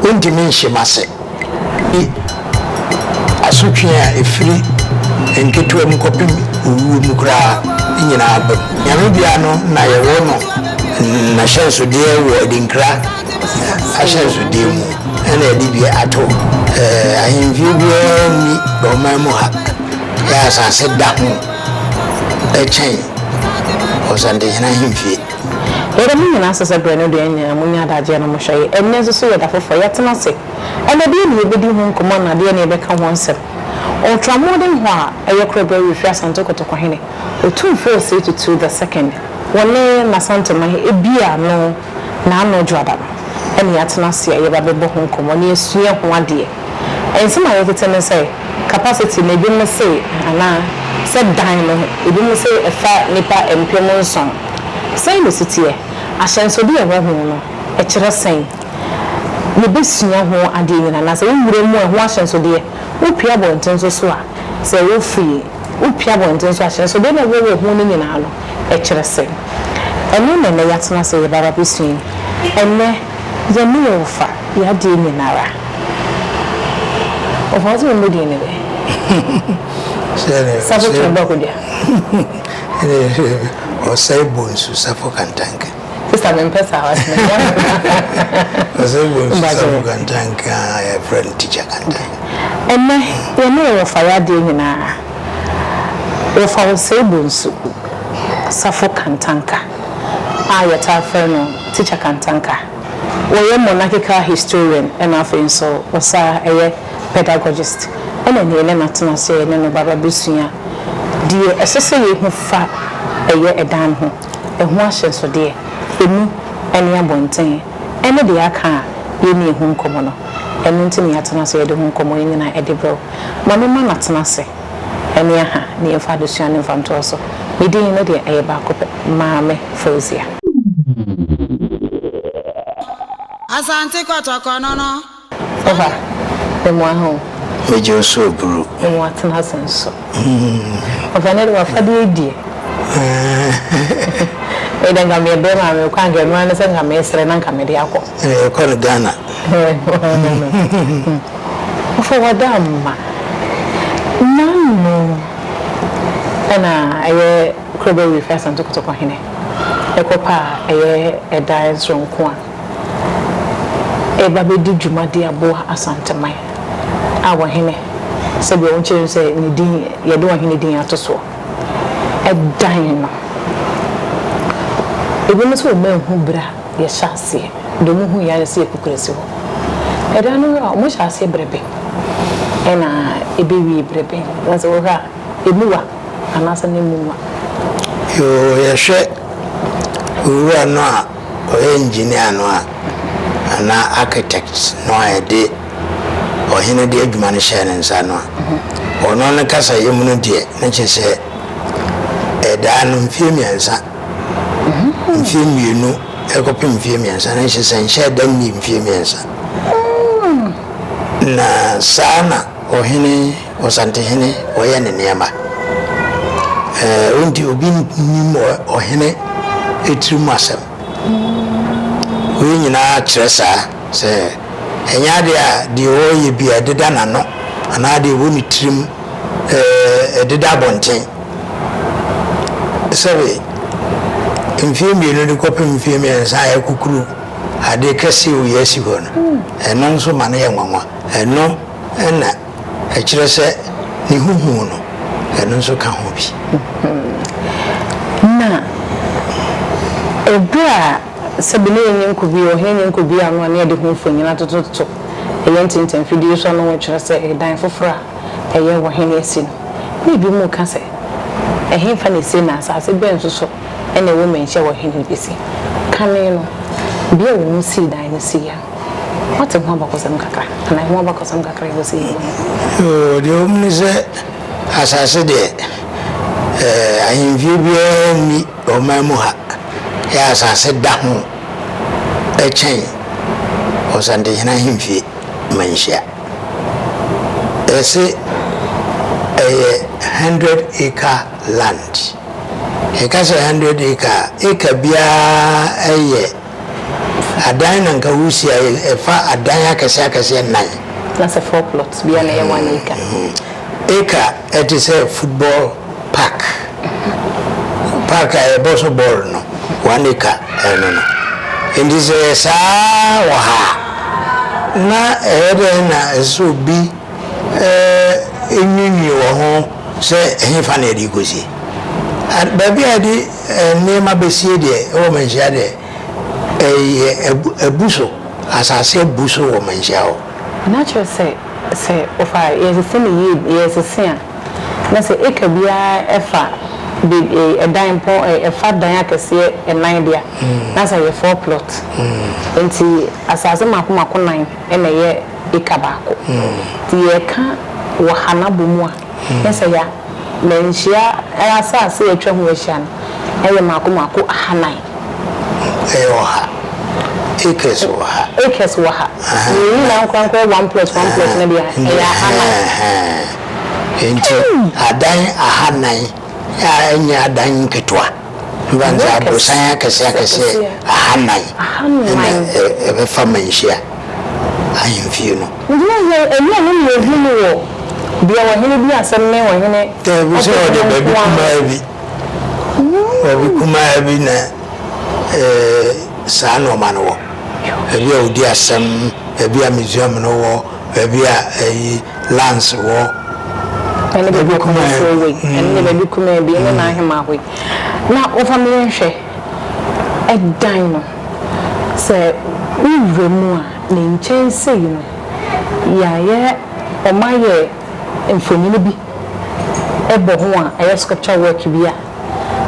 untimi shimase asutwea efiri enketua mukopim uwu mukra nyina abam nyame bia no na ye wo no na hyenso de wo dinkra ahyenso de mu ena edi bia ato ahemfie bia ni domamu ha ya asase da ho echen osande hina hemfie Ere mi na asase bre no de nya munya daje na mo hweye enne so ye da fofo yetena se ene de ni ebedi hu nkomo na de na ebeka ho nsem ultramodern ho a eyekro bre refia santo kotoko hene otum first to the second wole na santo ma ebia no na no dwada ene yatena se ye ba bebo ho nkomo na esua ho ade ensem a yeketene se capacity na ebi mo se ana se dan no ebi mo se efa nipa empemo nson say no sitie ahyenso de ewo ho no e kire sen ne besua ho ade nyina na se wure mu ho ahyenso de wo pia bonten so a se wo free wo pia bonten so ahyenso de na wo ho no nyina no e kire sen eno na na yatena se baba besun enne ye mi ofa ya de nyina ra of what we do anyway sabe que bako dia o sai bonsu safo Kantanka sister me pesa was me o sai bonsu safo Kantanka ya friend teacher Kantanka emme ye me ofa ya de nyina ofa o sai bonsu safo Kantanka ya ta friend teacher Kantanka we monarchical historian and afin so osa pedagogist ene ne na tena se ne no baba besua die esese ye hu fa edan ho ehu ahyenso de emu ene abonten ene de aka ye ne hu nkomo no ene ntimi ya tena se ye de hu nkomo ye na ede bro mama na tena se ene aha ne fa besua ne famto so me din no de eye ba ko maame Fozia asante kotoko no over emu aho mejo so buru emu atena senso ofanere wa fadi edi edanga me be ma me kwa ngenu an se nga me sere na nka me de akọ ko no Ghana for wadama nanu ana aye krobe we first and to ko hene ekopa aye edan so nko a eba be di djuma de abo asanteman awo hene se be on chere se ni din ye do hene din atoso edan no ebi mo so me hu bra ye hyase do mo hu ya se ekukuresi ho edan no mo hyase brebe ena ebe wi brebe was wo ha emuwa anasa ne muwa yo ye hwe uwa no a o engineer no a ana architect no a de o hene de adwuma ne hye ne nsa no a ono ne kasa yemu de ne chese edan no mfiemiansa mfiemienu ekopim mfiemiansa ne chese nhye dan ni mfiemiansa na sana o hene o sante hene o ye ne niema undi obi ni mo o hene etrim asem we nyina kyeresa se enya de a de o ye bia deda na no ana de wo ni trim deda bonten sabe mfie no de kopem mfie me nsa ya kukuru ade kase o yesi ho no eno nso ma na ye nwanwa eno na kyerese ni huhu no eno nso ka ho bi na ebra sabine nyenko bi o he nyenko bi anu na de ho fanyina tototo eye ntintin fidie so no kyerese edan fofora eye wo he esi no bi mu ka se ehe fa na esi na asase ben so so ene wo menhye wo he esi kane no bia wo mu si dan no si ya what am abakosam kakra na ho abakosam kakra yo si o de omnize asase de ahemfie bia ni o mamu ha ya asase da ho echen o sande hina ahemfie Manhyia ese 100-acre land eka se 100 acre bia adan na nka wusi efa adan akese nan that's a 4 plots bia na 1 acre acre it is a football park a boso ball no 1 acre no and this is wa na na so bi enyinyi wo ho se ehefa na edi gosi baby adi nema besie de o Manhyia de ebuso asase ebuso wo Manhyia o natural say ofa yes say me yes say na say ekabia efa edan po efa dan akese enan dia na say 4 plot enti asase mako 9 na ye ekabako ti ye ka wo hanabo mu a na say ya Manhyia asase etwa ho ehia eye mako ahanan oha acres waha ni na nkwankwa 1 plus 1 plus na bia eya ahanan enti adan ahanan ya enya adan ketwa banza abosan akese ahanan ebe fa Manhyia ayimfie no ndina ye enu anu ye hunu wo bia wo hene bi asem ne wo hene bi so de baby kuma bi na sa no man wo ebi odi asem ebi a museum no wo ebi a lands wo ene be kuma so we ene be kuma bi ene na ahema hwe na o family nhwe edan no se uremu a ne nchense yi no ya ye o maye mfoni bi ebo ho a aye sculpture work bi a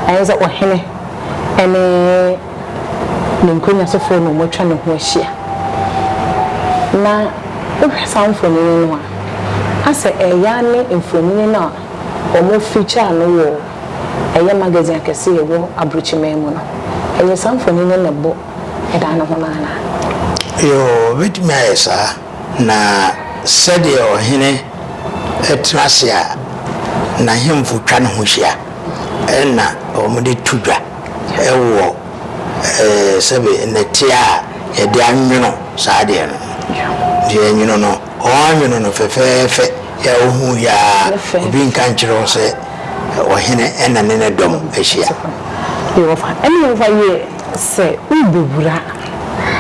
aye za ohene ene ninkonya so fo no motwa ne ho ahia na ohwesa mfoni no a ase eya ne mfoni na o mo feature no wo eye magazine akese ye wo abrochime mu no eye samfoni no na bo eda na ho na yo bitma esa na sede ohene etrasia na hemfu twa ne ho hia na o mo de tudwa ewo sebe netia e de anwuno saade no de anwuno no o anwuno no fefefe ya ohu ya obi nkan kire se ohene ena ne dom ehia yo fa eni yo fa ye se ububura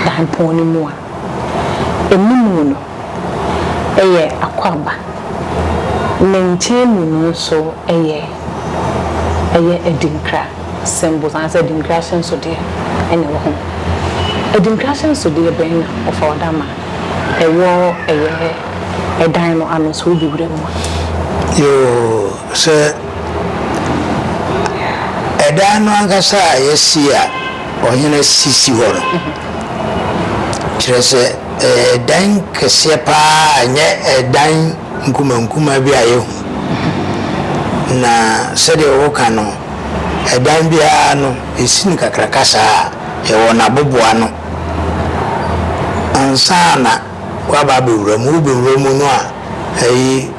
dan poni mu a enimu no eye akwaba nenchemu no so eye edinkra symbols and said immigration so there any wo immigration so there ben of our dama e dan no anu so bi wure mu yo se e dan no angasa yesia ohene sisi ho no kirese dan kese pa nye dan nkuma bi ayehu na sede wo kanu edan bia no esini kakrakasa e wona boboa no ansana kwa ba bewuramu no a eyi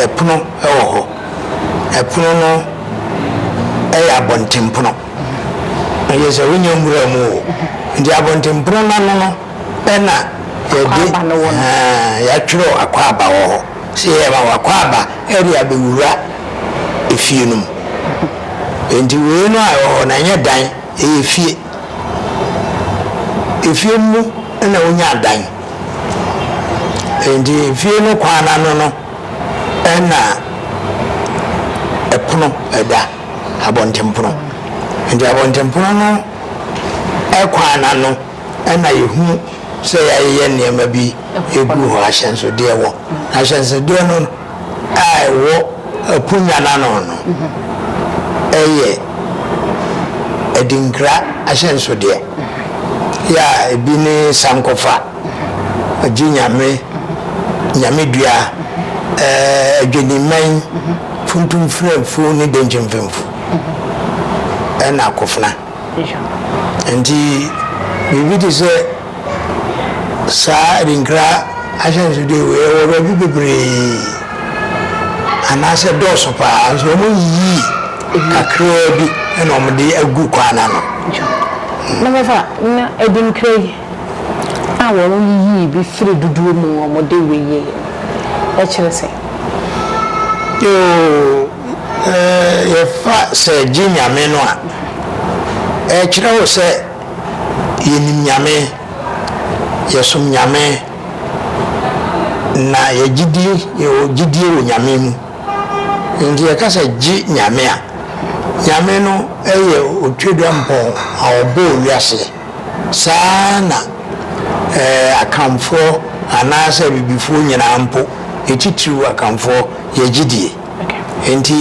epono ewo epono no eya abontempono ayese wonyamuramu ndi abontempono no ena ya twiro akwaba wo se ya akwaba area bewura efienum enti we no ayo na nya dan efie mu na onya dan enti efie no kwana no na epono eda abontempono enti abontempono no kwana no na yehu se ya ye niema bi egu ho ahyenso de wo ahyenso de no ai wo apunya na no eye edinkra ahyenso de ya ebi ni sankofa ajinyame nyame dua adweniman funtum fremfu ni denjemfemfu na akofna enti bibi de se sa edinkra ahyenso de we wo bibibre anase doso pa so mo yi kakra bi na omde agu kwana no Never, I didn't cry. I won't be free to do more day we actually say. If I say Junior Menua, actually say in Yame, Yasum Yame, na ye gidi Yamim. India Casa G Yamea. Yameno, Utudampo, our bow yassi. Sana a come for an answer before Yanampo, a titu a come for ye gidi. Enti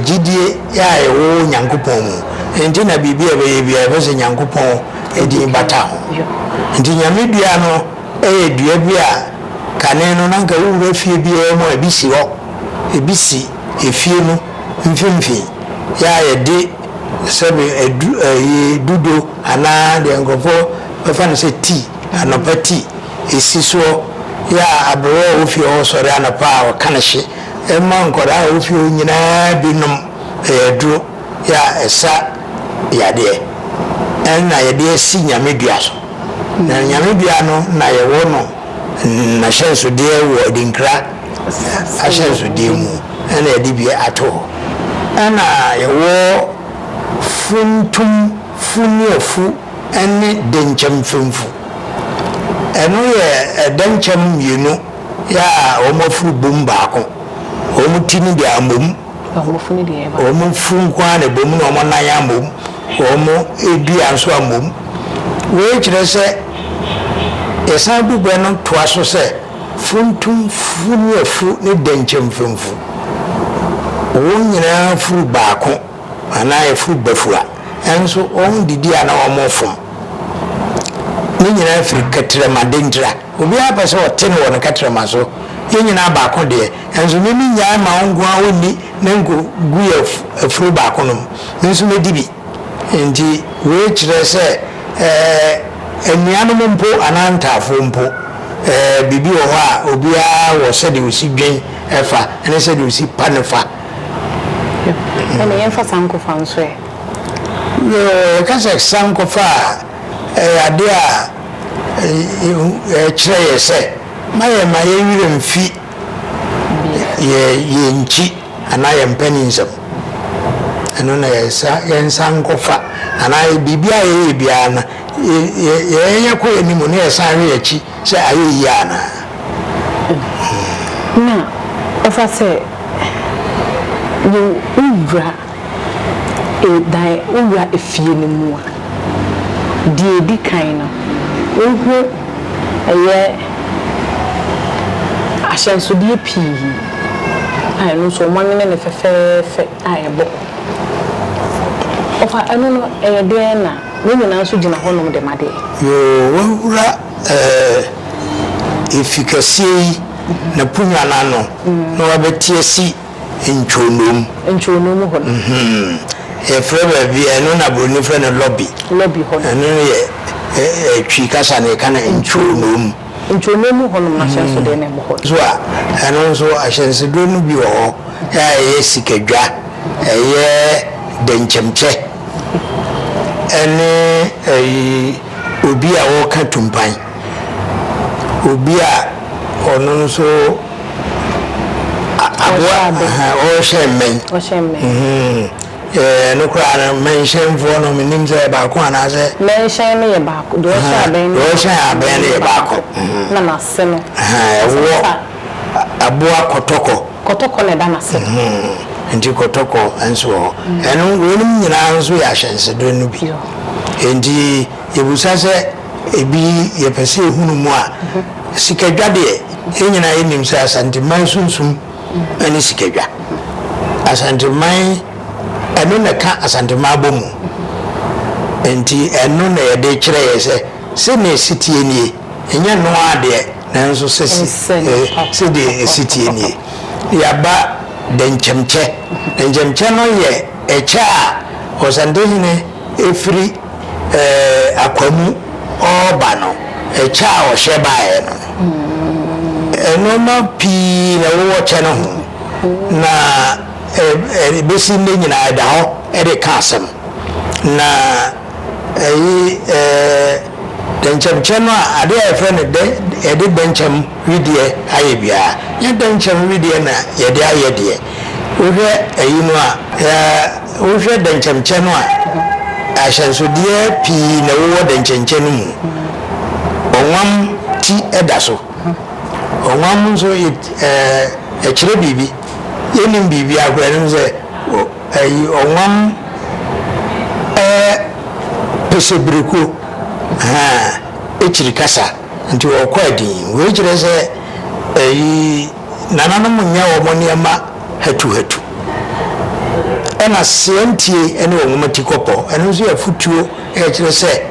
gidi ya ewo Nyankopon enti na bibia baby abese Nyankopon edi bata enti nyamedua no dua bia kane no nanka wo fie bia mo ebisi ho ebisi efie no mfimfi ya yede sebe dudo ana de nkofo befa no se tea anopati esiso ya abro wo fie ho sori anapa o kanahye Emma nkora ofi onyina binom duro ya esa yade na yade si nyamedua so na nyamedua no na ye wo no na hyenso de wo dinkra ahyenso de mu na yade bi ato na ye wo funtum funiefu ene denchem fumfu eno ye denchem yinu ya omofu bumba Omutini de ambum, Omufun ne bom no manayambum, Omo edu anso ambum. We kire se esan du beno to aso se funtum funiefu ne denchem fumfu. Won nyina furu baako ana ye furu bafua. Enso on didi ana omofum. Ni nyina firi katrema dentra. Obi apese o tene won katrema so. Yenyina baako de enzo memi nyaa ma ongo a woni nengo guye afuru baako no nso medibi enti we kire se eniano mpo anantafo mpo bibi wo ho a obi a wo se de osi dwen efa ene se de osi panefa ene yenfa sankofa nso ka se sankofa ade a kire yese maye yire mfi ye nchi anaye mpeninsem eno na yensa nkofa anaye bibia ye bia na ye ko enimu na yesa hwe achi se aye yana na ofa se you ubra dai ubra efie ni mu a die di kan no ohu aye ahyenso die pii ai no so manene ne fefefe ai bo ofa anu no de na no nyina so gina honom de made yo wura efficacy na punya na no no wabetie si nchonom ho freba bi eno na broni fra na lobby ho eno ye twi kasa ne kana nchonom honom na hyenso de ne bo so eno so ahyenso do no bi ho ya ye sikadwa ye denchemche ene obi a wo ka tumpan obi a ono so o shemen no kwa mention for no minim say ba ko ana say mention me ba ko do sha ben ye ba ko na na se no wo aboa kotoko ne da na se nti kotoko enso eno wonum nyina nso ya hyense do no bi enti yebusa se ebi ye pese hunu mu a sikadwade nyina enim se asanteman sunsum ani sikadwa asanteman eno na ka asanteman bomu enti eno na ye de kire ye se ne sitie nie enya no ade na nso se de sitie nie ya ba denchemche no ye echa osandehine efri akwamu obano echa o shebae no eno ma pi na wo che no na besi ne nyina da ho e de kasem na dencham ade a friend de dencham widie aye bia ye dencham widie na ye de aye de wohwe no a wohwe dencham no a ahyansodie pii na wo denchenche no mu onwam ti edaso onwam so kire bibi yenim bibi agora no se onwam pesebriko ekiri kasa nti okwadi we kire se nanano munya wo moniema hatu ena sentie ene wo matikopo eno so yafutuo kire se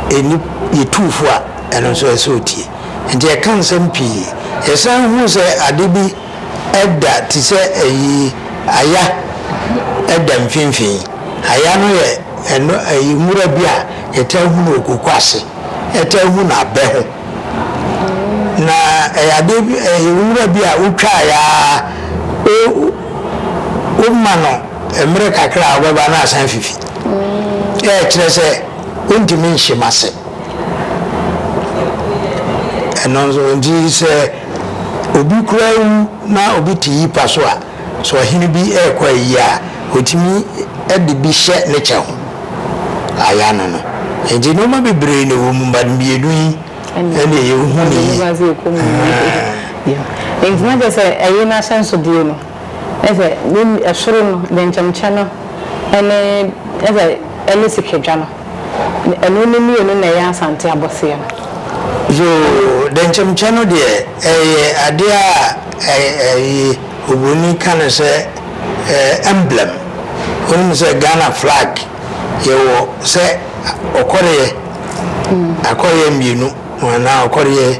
eni yetufu a eno so esotie nti e kan sempi esan hu se adebi edda ti se aya edda mfimfin aya no ye eno mura bia etahu no okukwase etahu na abeho na adebi mura bia utwa ya o mano emre kakra obeba na asan fifi kire se ontimi nhimase enonzo ndi se obi kura na obi ti paso a so hini bi ekwa yi a otimi edibi hye ne che ho aya no no eji no ma bebre ne wo mba mbienu yi ene ye hu ni ya enfuma je se ayi na senso die no ese ni asoro no denchamcha no ene ese sikedwa no eno ni mi eno na ya asante abose no yo denchamcha no de ade a obuni kan se emblem on se Ghana flag yewo se okore akore mbienu na okore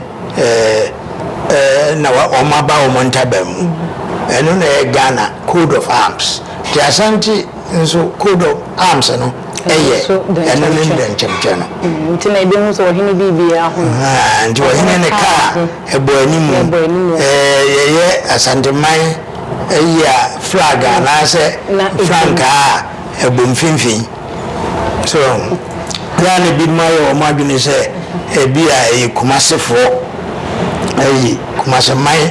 na omaba omontabam eno na Ghana code of arms the asante nso code of arms no eno ni denchamcha no nti na ebe hu so ohini bibia ho nti ohini ne ka ebo animu ye asante man flag na se franka ebo mfimfin so yani bi mayo omadwene se bia kumasefo kumaseman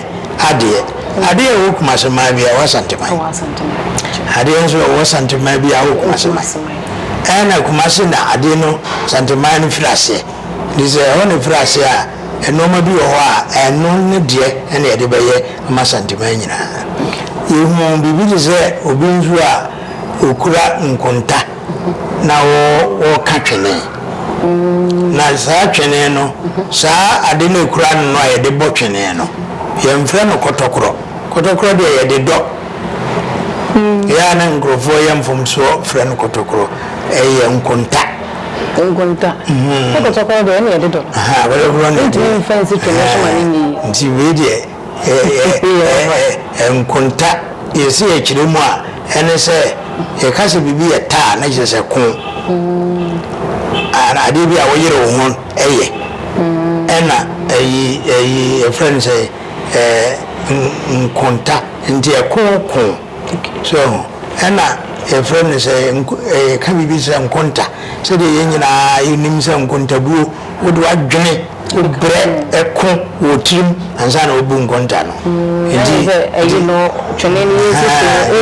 ade wo kumaseman bia wasanteman ade nso wasanteman bia wo kumaseman ana kumase na ade no santeman no frase dize ono frase a enoma bi ho a eno ne de ene de beye masanteman nyina yehu bibi dize obi nzu a okura nkonta na wo katwene na saa twene no saa ade no okura no a ye de botwene no ye mfra no kotokoro de ye de do ya na ngrofo ye mfomso fra no kotokoro ye nkonta kotokoro de ye de do wale bro no nti fancy twene so mani nti we de nkonta ye se ye kiremu a ene se ye kase bibi ye ta na je se kun ana ade bi a wo yire wo hon ena a friend say nkonta nti e kun so ena a friend say ka bibi se nkonta se de ye nyina yinim se nkonta buo wo de wadwene bre ekon wo trim ansa na obu nkonta no nti ayi no twene ni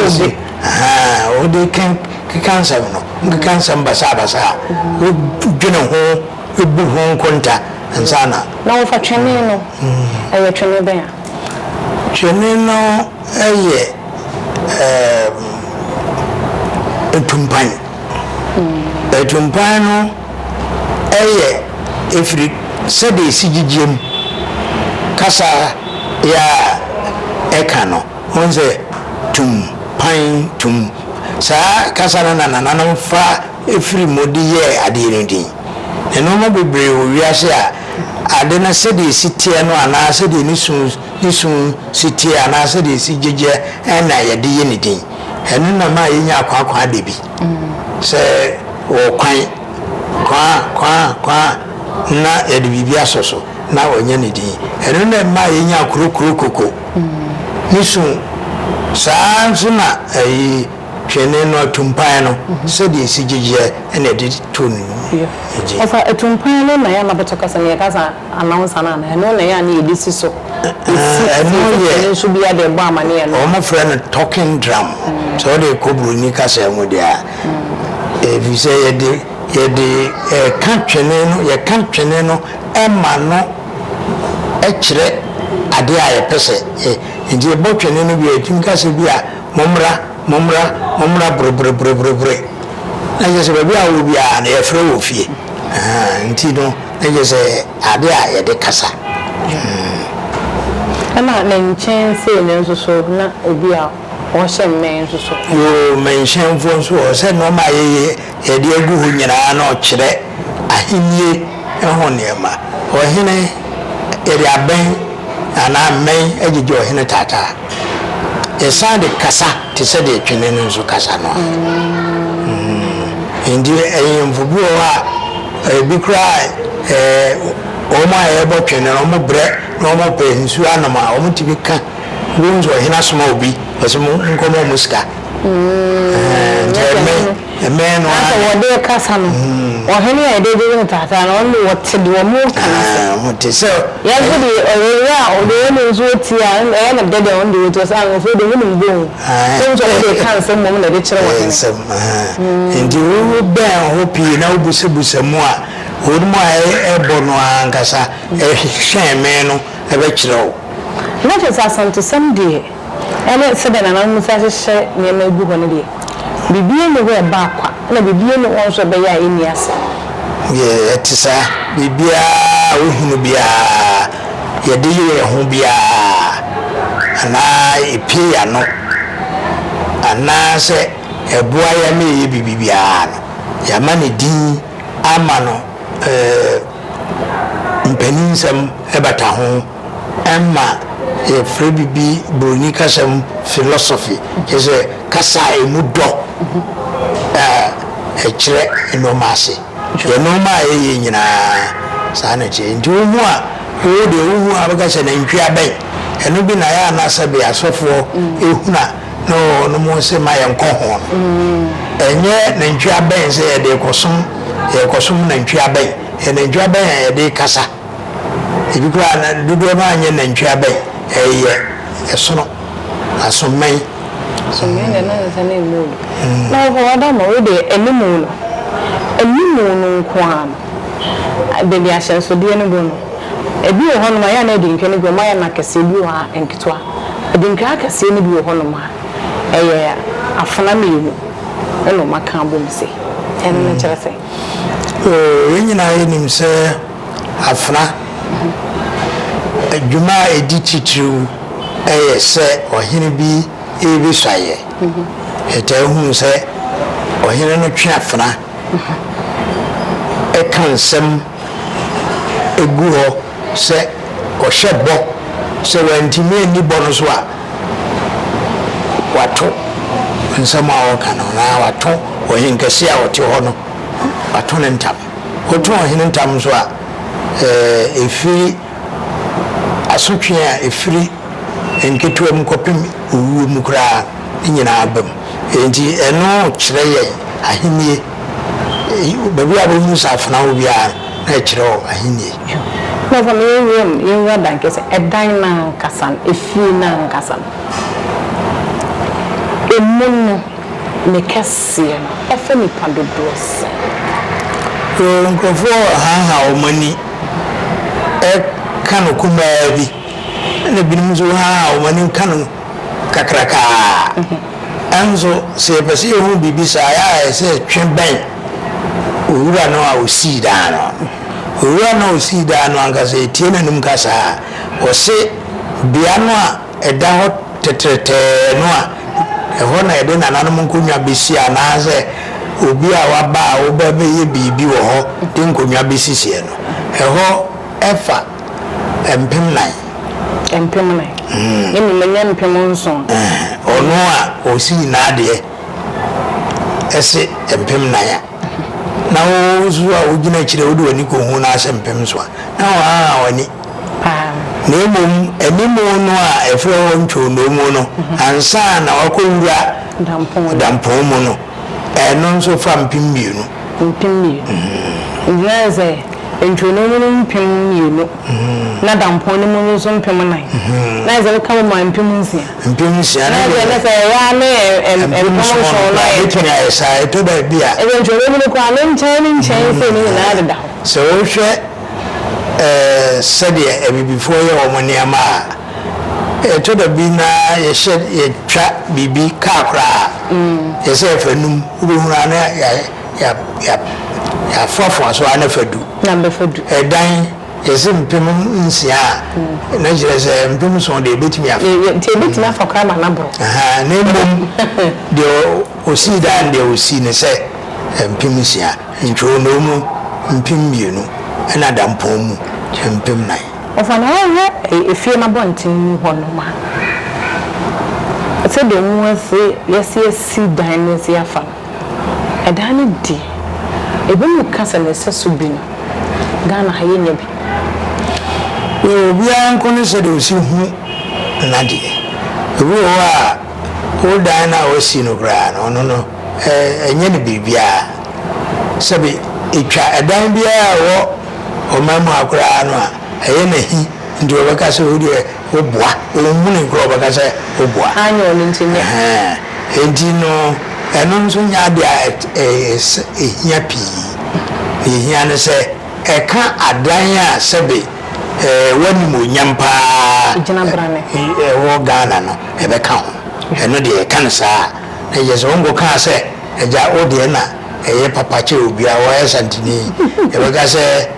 yesi ode cancer no cancer basa wo dwene ho ebu ho nkonta ansa na wo fa twene no ayi twene ben twene no ayi etumpan no ayi efri sede sigigiem kasa ya ekano onze tum sa kasa na fa efri modi ye ade rendin eno mo bebre wo wiase a ade na sede sitie no ana sede nisun sitie ana sede sijeje na ye de ye ne din eno na ma ye nya akwa ade bi se wo kwa na ye de bibia soso na onye ne din eno na ma ye nya kuro koko nisun saa nso na twene no tumpan no so de sigigye ene de tonu ofa tumpan no na ya na betokasa na yakasa announce na no na ya na edisi so no so bia de bo amane no o mo friend talking drum so de kobru ni kasa mu dia if say ye kan twene no ema no ekire ade a ye pese ndi bo twene no bi etim kasa bi a momra bro na je se ba bi a wo bi a na ye frɛ wo fie nti no na je se ade a ye de kasa ana na nchen se ne nso so na obi a o hye men nso so yo mention fo nso o se no ma ye de agu ho nyina na o kire ahenie ho ne ma o hene ye de aben ana men agije o hene tata esa de kasa te se de twene nso kasa no ndi mfubu a bi cry o ma ye bo twene no mo bre no mo pe nsu anoma o mo tibika wonzo hina soma obi osimo nkomo muska men no asa wode kasa no o hene ya de de tata no no wote de mo kana muti so ya gudi o de no zo tia e na de on de to sa no so de mo mbo so so de kan so mo na de kire wo ndi wo ben ho pi na obusebusa mu a odmo a ebo no ankasa hwen men no e be kire wo na je sa santo samde ene se de na no fa hye ne na gu ho ne de bibie ne we ba kwa na bibie ne won so be ya eni asa ye etisa bibia ohunu bia ye de ye ho bia ana epia no ana se eboa ya me ye bibia no ya ma ne din ama no mpeninsam ebata ho emma ye free bibi broni kasam philosophy kese kasa emudo ekire enomase ye noma ye nyina sana che nti ohu a o de ohu abaga se na ntwa ben eno bi na ya na sabe asofo ehuna no mo se ma ye nko ho enye na ntwa ben se ye de kosum na ntwa ben na ntwa ben ye de kasa ebi kwa na dudu ma anye na ntwa ben eye esono asommen so me na na na mu na ho ada mo de enimu no kwam de bi ahye so de ne bo no ebi ho no ma ya na de nkene go ma ya na kase bi wa enkitwa de nkra kase ne bi ho no ma eye afana me eno maka bo mse eno na kire se nyina enim se afana adwuma edi titru eye se ohene bi ebi swaye eta hu se ohene no twa afana e kansem egu ho se ohwebo se wantimi ni bono so a wato nsama o kana na wato ohin kase a wote ho no wato ne ntam woto ohin ntam so a efiri asotwe a efiri enketua mu kopim uwu mu kra nyina abam enti eno kire ye ahenie baby abo mu safna wo bia na kire o ahenie no for me you dan kese edan na kasan efi na kasan emun me kase no efe ni padodos nkofo ha o mani kanu kuma bi na binim zo ha o mani kanu kakraka anzo se pese hu bibisa ya se twemben owura no a osida no owura no osida no angase etie na nim kasa o se bia no a eda ho tetrete no a eho na ede na nanom nkonwa besi anaze obi a waba a obabe ye bibi wo ho de nkonwa besisie no eho efa empem nai yemi menya empem nso ono a osi na de ese empem nai na wo zu a ogina kire wo de wani ko hu na ase empem so na wa wani Nemum enimu no a efre woncho no mu no ansa na wakowura dampon mu no eno nso fa mpimmienu nze entwo no mu mpimmienu na dampon no mu nso mpimnan na ze ka mo mpimnsia na ze ya ne promotion na etini esa eto da bia entwo no mu ko ale nchen se ni na ada so hwe sadia ebibifo ye omoniama eto da bi na ye twa bibi kakra yese fanum uruhura na ya fofo so ana fadu na be fadu edan yese mpem nsia na jire se mpem so de betimi afa te betimi afa kwa ma na bro na mbom de osi dan de osi ne se mpem nsia ntwo no mu mpem mienu na dampon mu mpem nai ofana wa efie na bontin ho no ma se de mu ase yesi dan ne se afa edan di ebe mu kasa ne se so bi no Ghana ha ye nya bi obi an ko ne se de osi hu na de obi wa o dan na osi no gra no enye ne bibia sabe etwa edan bia wo o mamu akura no a eye na hi ndi obaka se odi oboa o mu ne kro obaka se oboa anyo ni ntine enti no eno nso nya dia ehia pi ehia ne se eka adan a sebe wani mo nyampa ijina brane wo Ghana no ebeka ho eno de eka ne saa na yeso ngo ka se eja odi na eye papa che obi a wo santini ebeka se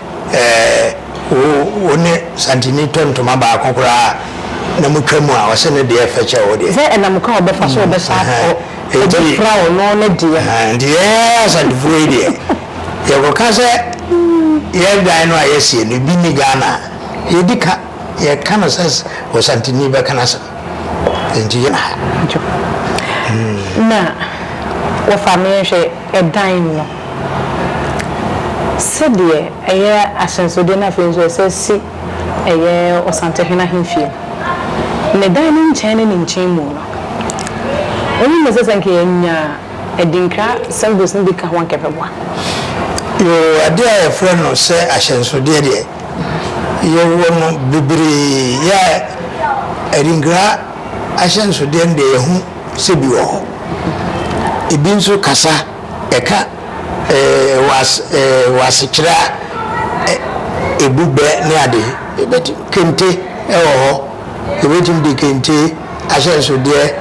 one santini tontoma ba kokora na mutwamu a wase ne de fecha wo de se enam ka obefa so obe sa e frawo no ne de santifu de ye ko ka se ye dan no a yesie no bi ni Ghana ye dika ye kana sas wo santini be kana sa enti ye na wo family hwe e dan no sedie eye asensode na fenso se si eye osante hena hemfie ne dan ni nchen ni nchen mu no oni me se sanke nya edinkra sambos ni bika ho nkepeboa yo ade a friend no se asensode de ye wo no bibiri ya edinkra asensode de hu se bi wo ebi nso kasa eka wasikira ebube ne ade ebeti kente ewo ebetim de kente ashenso de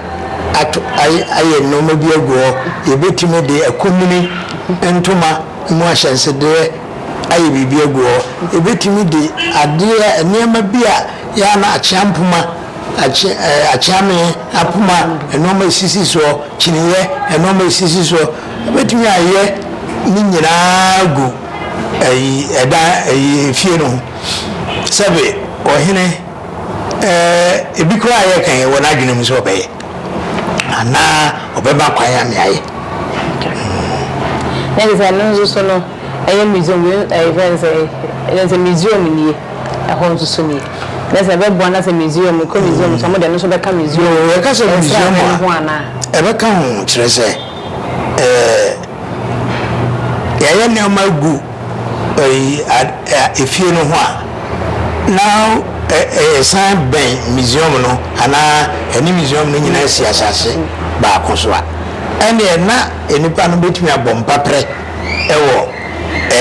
aye no ma bi ago ebetim de akomini entoma mu ashenso de aye bibi ago ebetim de ade niam bia ya na achampuma achame apuma enoma sisi so chiniye enoma sisi so ebetim aye ni nyina gu eda fie no sabe ohene ebikura ye kan wona adwene mu so be ana obeba kwan ya me aye neza nzo so no museum events eze museum ni ahon so ni neza be bo na se museum ko museum so mo de no so be ka museum e ka so museum ho ana e be ka ho kire se ya ne magu efie no ho a now san ben museum no ana eni museum no nyina si asase ba kosoa ene na enipa no betumi abompa pre ewo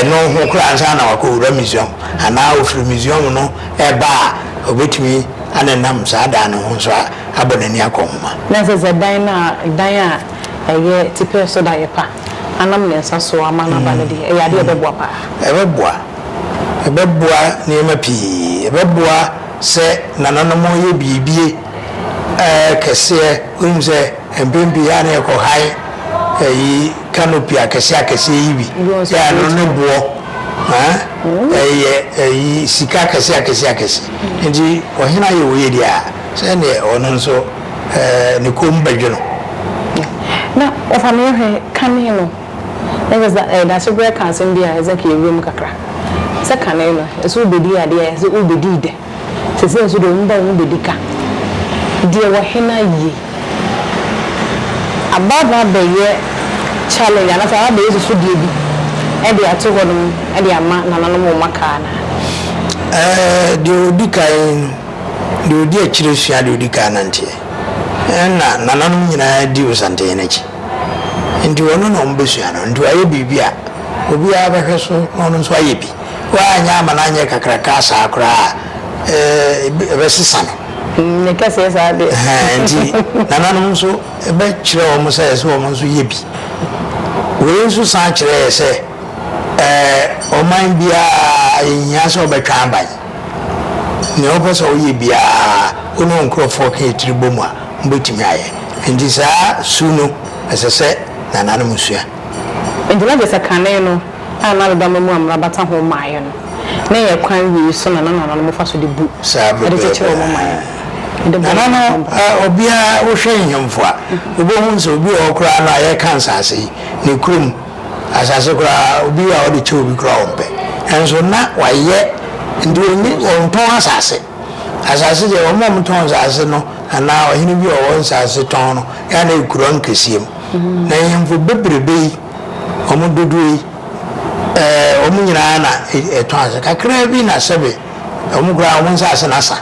eno ho kura ansa na wakowura museum ana ofri museum no eba obetumi anenam saada no ho so abonani akoma na se dan a eye tipe so da yepa anam ne nsa so amana ba ne de e yade ebeboa pa ebeboa ne mapi ebeboa se nanonomo ye bibie kese unze embembi ya ne ko hai yi canopy akese yibi ya no ne bo yi sika akese ndi ohina ye wo ye dia se ne ono nso ne kombadwo na ofamie he kane no that's a great cancer bia ezeki room kakra se kane no eso obedi ade eso obedi de se se so do mba wo bedika de wo hena yi ababa be ye challenge ana fa be so de bi e de ato ho no e de ama nananom mo maka na de odikan de odi akire sua de odikan nante na nananom nyina di usante na chi ndi wono no mbesua no ndi aye bibia obi abahwe so no so aye bi wa anya ama na anya kakraka sa akra besisa no ne kase sa de ndi nananom so ebe kire o mo say so o mo so ye bi we so sa kire se o man bia nya so betwa ban ne o pese o ye bia ono nkrofo ka etiribo mu a mbetimi aye ndi sa suno esese nananom sua ndina de sakane no ana da mamu amra bata ho maaye no na ye kwan wi so na nananom fa so de bu sabe de kire o maaye nananom obia wo hwe nyemfo a obo hu so obi o kura na ye kansa ase ne kurum asase kura obi a o de che obi kura ompe enso na waye ndi oni on ton asase je o mom ton asase no ana o hini bi o won asase ton no ya na ekuro nkesiem na yemfo bebrebe omo dodui omo nyina na ton asase kakra bi na sebe omo kura won asase na sa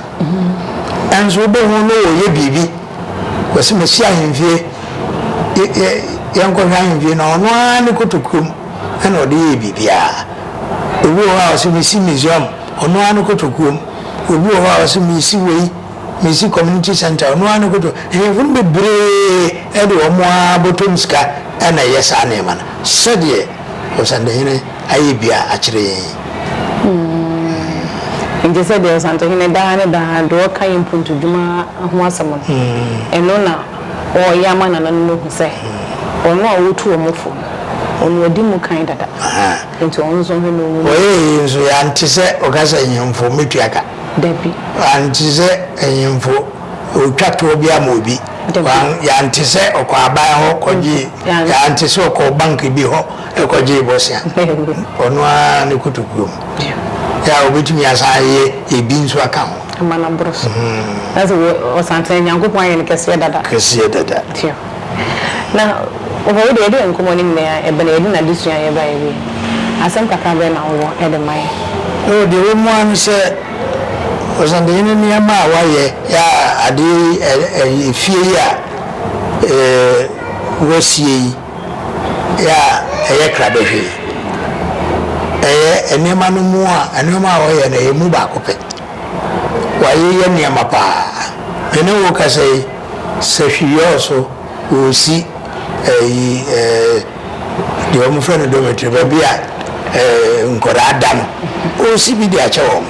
enso be hu no ye bibi wasi mesia hemfie yanko hemfie na ono ani kotokum ana ode ye bibia obi o ha wasi mesi museum ono ani kotokum obi o ha wasi mesi wei mesi community center ono ani koto hemfun bebre e de omo abotom ska ana yesa na ema na sede osande hene aye bia akire nje se de santo hine da do kan impuntu djuma ho asamo eno na o yama na nanu hu se ono a wotu o mofo ono odi mu kan dada nti onzo he no oye nso ya ntise ogasa nyemfo metuaka dabi antise nyemfo otwato bia ma obi ya ntise okwa aban ho koji ya ntise okwa bank bi ho ekoji bosia ono a ne kutukum ya obetumi asaye ebi nso aka ho amana bros aso o sante nyankopon ayen kese dada tio na o bo de nkomo ni na ebe na edi na disua ye ba ye asem kaka be na wo e de mai o de wo mo an se o sante ni ama wa ye ya ade fie ya wosie ya eye krabehwe enema no mu a enema wo ye na emu ba kope waye ye niama pa ene wo ka sei se hwiyo so osi de o mu frene do metre ba bia nkora adam osi bi de ache wo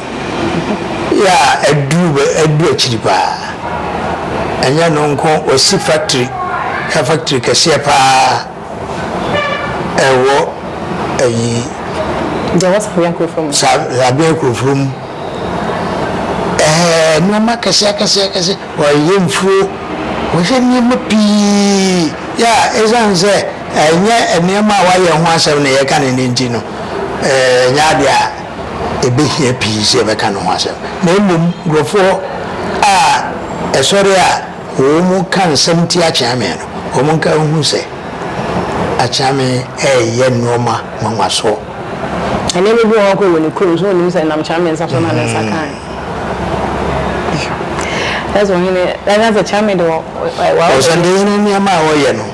ya edu achiri pa anya no nko osi factory kese pa ewo there was a young from Sabia from no makasi wa yemfu wo se ni mapi ya ezan se enya enema wa ye ho asem na ye kan ne nti no nya dia ebehia pi se be kan ho asem na emum grofo a esori a wo mu kan semti a chiame no wo mu kan hu se a chiame ye noma manwaso ene me bi won ko woni kuru so ni se nam chiame nsa so na nsa kan that's when that's a chiame do wa sande ni ama wo ye no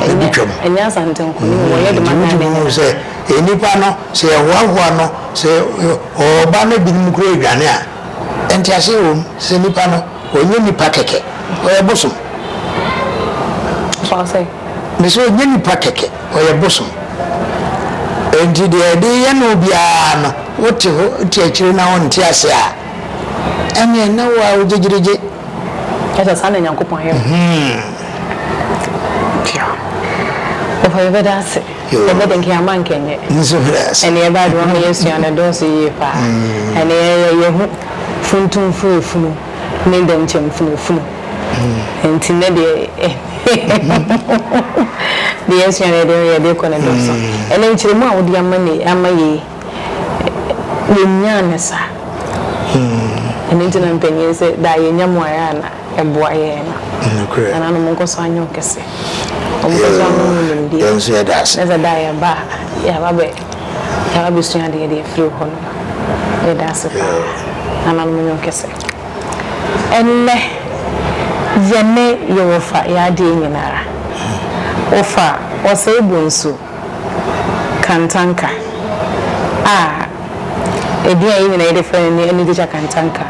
ebitwam enya sante ko ni wo ye de makane ni se enipa no se hoahoa no se o ba na bi mu kuro edwane a enti ase wo se nipa no onye nipa keke o ye bosom so say me so onye nipa keke o ye bosom enti de ye no bia no wote ho ti akire na won ti ase a ene na wa ojigirije esa sana nyankopon he o fa da se o be den ke amankenye nso fras ene e ba do ho yesu ana do se ye pa ene ye hu funtum funu ne dem chem funu enti ne de de yesu ana de ko na do so ene nchire mu a wo di ama ye nya ne sa and into an penny say that you Yamuana and Boyana. And I'm going to sign your kiss. Don't say that. As a dire bar, I'll be soon the idea through home. That's a and I'm going to kiss it. And Yame, you will fight your ding in her. Offer or say Bunsu Kantanka. A dear even a different any teacher Kantanka.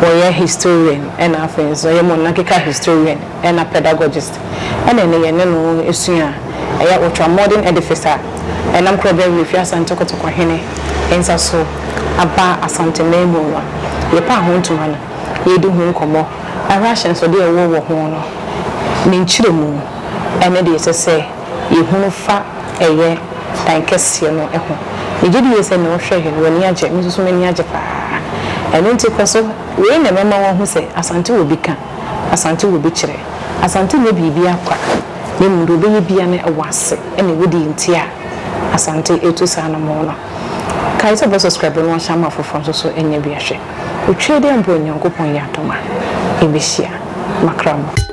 Or a historian and a friend, so a monarchical historian and a pedagogist. And then a is sooner a ultra-modern edificer. And I'm credible with your son Toko Hene, and so a bar a Santa Nemo. Your pa home to man, ye do home come more. A ration so dear war honor. Ninchimu, and it is to say, you who fa a year, thank us, you know, echo. You did you say no share when you are Mrs. Mania Japa. And don't take us we never know who say, Asante will become, Asante will be chere, Asante may be a quack. Then will be a was, and it would in tear. Asante etu sana mona. Kaisa was subscribing one shama for Francis so any biashe. We trade and bring your coupon yatoma. Ibisia, Macram.